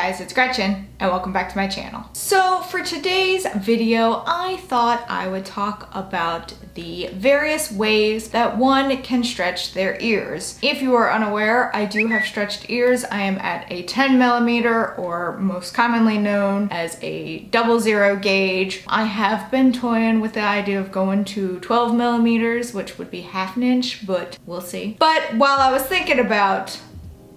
guys, it's Gretchen and welcome back to my channel. So for today's video, I thought I would talk about the various ways that one can stretch their ears. If you are unaware, I do have stretched ears. I am at a 10mm, or most commonly known as a 00 gauge. I have been toying with the idea of going to 12mm, which would be half an inch, but we'll see. But while I was thinking about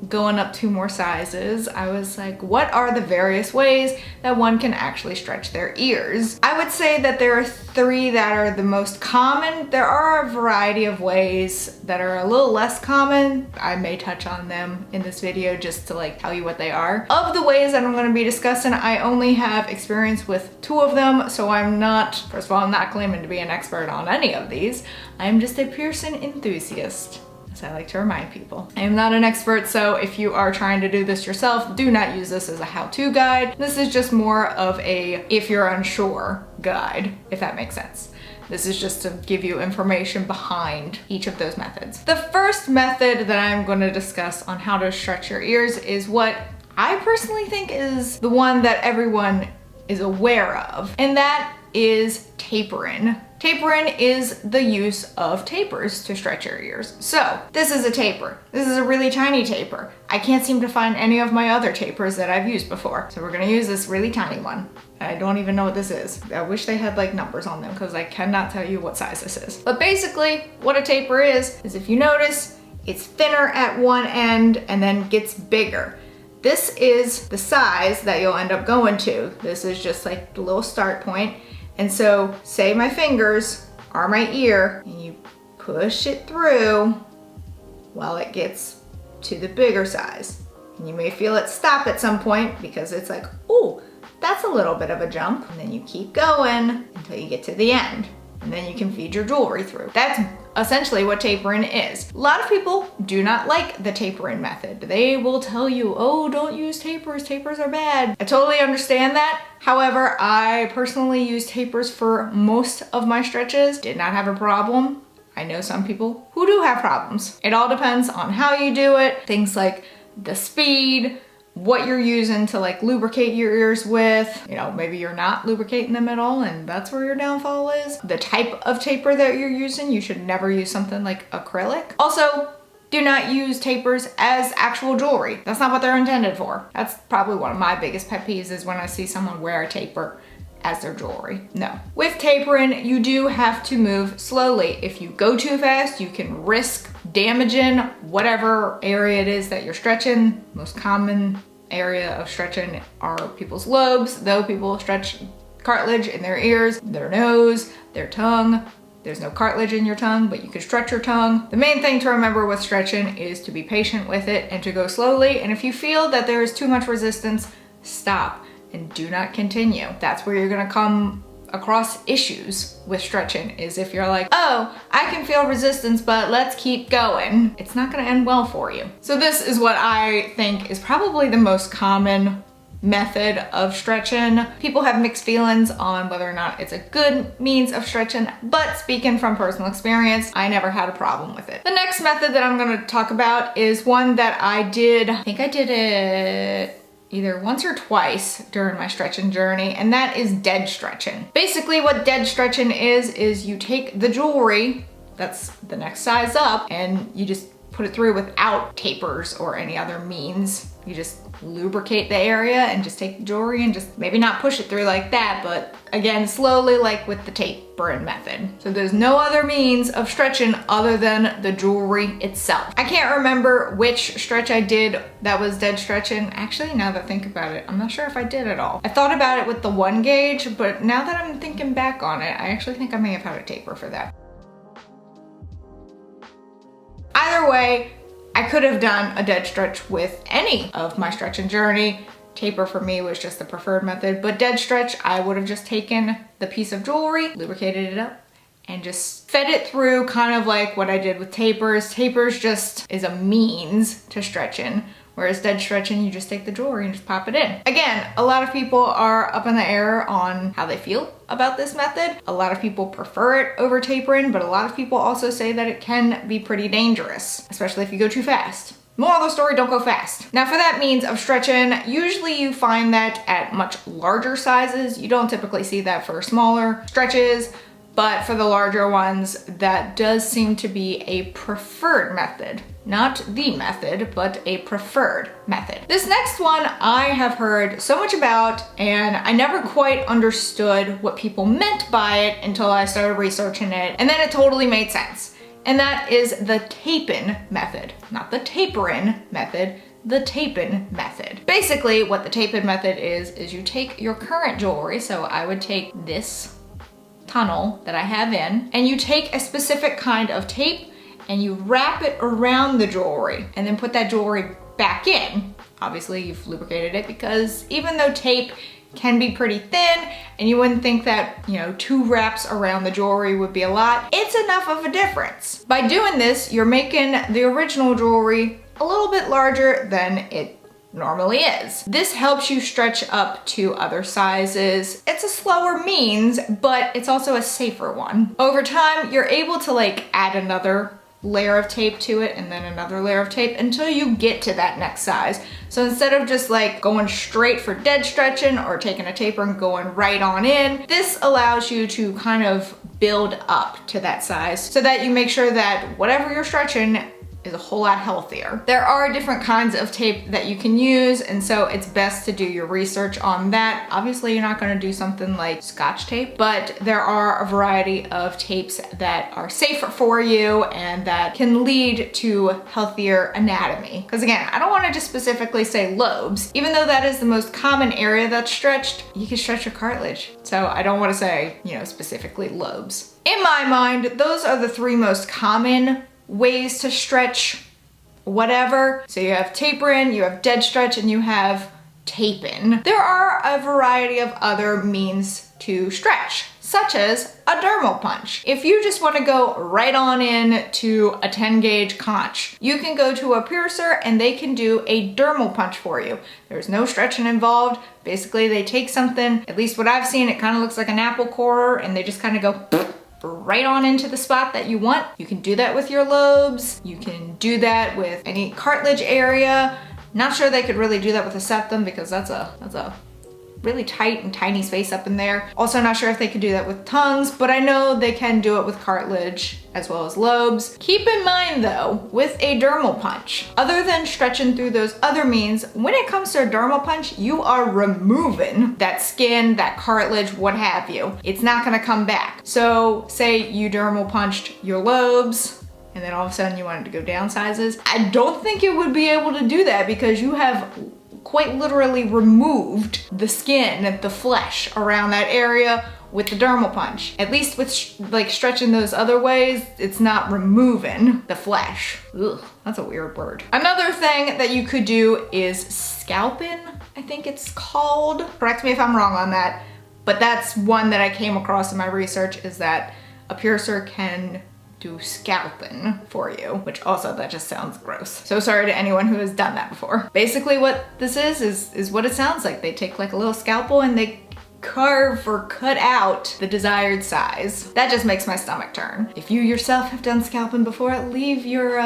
going up 2 more sizes, I was like, what are the various ways that one can actually stretch their ears? I would say that there are 3 that are the most common. There are a variety of ways that are a little less common. I may touch on them in this video just to tell you what they are. Of the ways that I'm going to be discussing, I only have experience with 2 of them, so I'm not, first of all, I'm not claiming to be an expert on any of these. I'm just a piercing enthusiast, as I like to remind people. I am not an expert, so if you are trying to do this yourself, do not use this as a how-to guide. This is just more of a if you're unsure guide, if that makes sense. This is just to give you information behind each of those methods. The first method that I'm going to discuss on how to stretch your ears is what I personally think is the one that everyone is aware of, and that is tapering. Tapering is the use of tapers to stretch your ears. So this is a taper. This is a really tiny taper. I can't seem to find any of my other tapers that I've used before. So we're gonna use this really tiny one. I don't even know what this is. I wish they had numbers on them because I cannot tell you what size this is. But basically what a taper is if you notice, it's thinner at one end and then gets bigger. This is the size that you'll end up going to. This is just the little start point. And so, say my fingers are my ear, and you push it through while it gets to the bigger size. And you may feel it stop at some point because it's oh, that's a little bit of a jump. And then you keep going until you get to the end. And then you can feed your jewelry through. That's essentially what tapering is. A lot of people do not like the tapering method. They will tell you, oh, don't use tapers. Tapers are bad. I totally understand that. However, I personally use tapers for most of my stretches. Did not have a problem. I know some people who do have problems. It all depends on how you do it. Things like the speed, what you're using to lubricate your ears with. Maybe you're not lubricating them at all and that's where your downfall is. The type of taper that you're using, you should never use something like acrylic. Also, do not use tapers as actual jewelry. That's not what they're intended for. That's probably one of my biggest pet peeves is when I see someone wear a taper as their jewelry. No. With tapering, you do have to move slowly. If you go too fast, you can risk damaging whatever area it is that you're stretching. Most common area of stretching are people's lobes, though people stretch cartilage in their ears, their nose, their tongue. There's no cartilage in your tongue, but you can stretch your tongue. The main thing to remember with stretching is to be patient with it and to go slowly. And if you feel that there is too much resistance, stop and do not continue. That's where you're gonna come across issues with stretching, is if you're oh, I can feel resistance, but let's keep going. It's not gonna end well for you. So this is what I think is probably the most common method of stretching. People have mixed feelings on whether or not it's a good means of stretching, but speaking from personal experience, I never had a problem with it. The next method that I'm gonna talk about is one that I think I did it either once or twice during my stretching journey, and that is dead stretching. Basically what dead stretching is you take the jewelry, that's the next size up, and you just put it through without tapers or any other means. You just lubricate the area and just take the jewelry and just maybe not push it through like that, but again, slowly with the tapering method. So there's no other means of stretching other than the jewelry itself. I can't remember which stretch I did that was dead stretching. Actually, now that I think about it, I'm not sure if I did at all. I thought about it with the 1 gauge, but now that I'm thinking back on it, I actually think I may have had a taper for that. Either way, I could have done a dead stretch with any of my stretching journey. Taper for me was just the preferred method, but dead stretch, I would have just taken the piece of jewelry, lubricated it up, and just fed it through kind of like what I did with tapers. Tapers just is a means to stretching, whereas dead stretching, you just take the jewelry and just pop it in. Again, a lot of people are up in the air on how they feel about this method. A lot of people prefer it over tapering, but a lot of people also say that it can be pretty dangerous, especially if you go too fast. Moral of the story, don't go fast. Now for that means of stretching, usually you find that at much larger sizes. You don't typically see that for smaller stretches, but for the larger ones, that does seem to be a preferred method. Not the method, but a preferred method. This next one I have heard so much about, and I never quite understood what people meant by it until I started researching it, and then it totally made sense. And that is the Tapen method. Not the tapering method, the Tapen method. Basically, what the Tapen method is you take your current jewelry, so I would take this tunnel that I have in, and you take a specific kind of tape and you wrap it around the jewelry and then put that jewelry back in. Obviously, you've lubricated it because even though tape can be pretty thin and you wouldn't think that, 2 wraps around the jewelry would be a lot, it's enough of a difference. By doing this, you're making the original jewelry a little bit larger than it normally is. This helps you stretch up to other sizes. It's a slower means, but it's also a safer one. Over time, you're able to add another layer of tape to it and then another layer of tape until you get to that next size. So instead of just going straight for dead stretching or taking a taper and going right on in, this allows you to kind of build up to that size so that you make sure that whatever you're stretching is a whole lot healthier. There are different kinds of tape that you can use, and so it's best to do your research on that. Obviously, you're not gonna do something like Scotch tape, but there are a variety of tapes that are safer for you and that can lead to healthier anatomy. Because again, I don't wanna just specifically say lobes. Even though that is the most common area that's stretched, you can stretch your cartilage. So I don't wanna say, specifically lobes. In my mind, those are the 3 most common ways to stretch whatever. So you have tapering, you have dead stretch, and you have tapen. There are a variety of other means to stretch, such as a dermal punch. If you just want to go right on in to a 10 gauge conch, you can go to a piercer and they can do a dermal punch for you. There's no stretching involved. Basically, they take something, at least what I've seen, it kind of looks like an apple corer, and they just kind of go right on into the spot that you want. You can do that with your lobes. You can do that with any cartilage area. Not sure they could really do that with a septum because that's a really tight and tiny space up in there. Also not sure if they could do that with tongues, but I know they can do it with cartilage as well as lobes. Keep in mind though, with a dermal punch, other than stretching through those other means, when it comes to a dermal punch, you are removing that skin, that cartilage, what have you. It's not gonna come back. So say you dermal punched your lobes, and then all of a sudden you wanted to go down sizes. I don't think it would be able to do that because you have quite literally removed the skin, the flesh around that area with the dermal punch. At least with stretching those other ways, it's not removing the flesh. Ugh, that's a weird word. Another thing that you could do is scalping, I think it's called. Correct me if I'm wrong on that, but that's one that I came across in my research, is that a piercer can do scalping for you, which also that just sounds gross. So sorry to anyone who has done that before. Basically what this is what it sounds like. They take a little scalpel and they carve or cut out the desired size. That just makes my stomach turn. If you yourself have done scalping before, leave your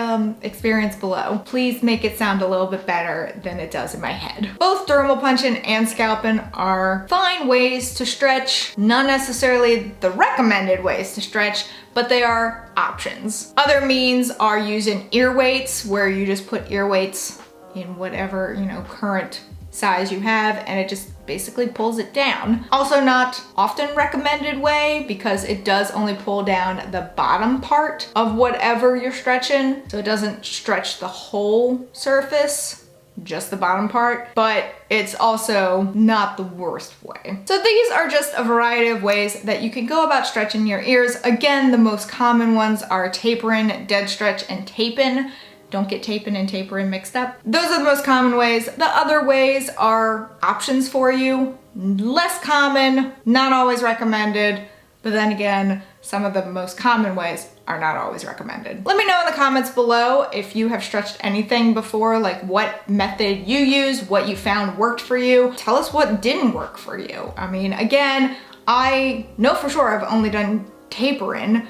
experience below. Please make it sound a little bit better than it does in my head. Both dermal punching and scalping are fine ways to stretch, not necessarily the recommended ways to stretch, but they are options. Other means are using ear weights, where you just put ear weights in whatever, current size you have, and it just basically pulls it down. Also not often recommended way, because it does only pull down the bottom part of whatever you're stretching. So it doesn't stretch the whole surface, just the bottom part, but it's also not the worst way. So these are just a variety of ways that you can go about stretching your ears. Again, the most common ones are tapering, dead stretch, and tapen. Don't get tapen and tapering mixed up. Those are the most common ways. The other ways are options for you. Less common, not always recommended, but then again, some of the most common ways are not always recommended. Let me know in the comments below if you have stretched anything before, like what method you used, what you found worked for you. Tell us what didn't work for you. I mean, again, I know for sure I've only done tapering.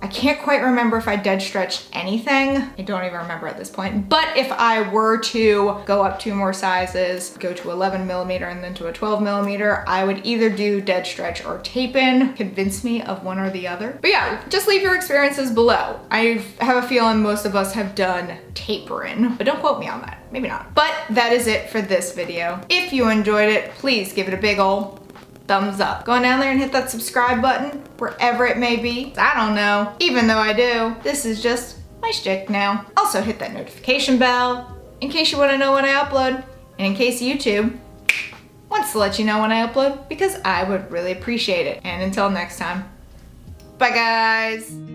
I can't quite remember if I dead stretched anything. I don't even remember at this point. But if I were to go up 2 more sizes, go to 11 millimeter and then to a 12 millimeter, I would either do dead stretch or tapen. Convince me of one or the other. But yeah, just leave your experiences below. I have a feeling most of us have done tapering, but don't quote me on that. Maybe not. But that is it for this video. If you enjoyed it, please give it a big ol' thumbs up. Go on down there and hit that subscribe button, wherever it may be. I don't know. Even though I do, this is just my shtick now. Also hit that notification bell in case you want to know when I upload, and in case YouTube wants to let you know when I upload, because I would really appreciate it. And until next time, bye guys.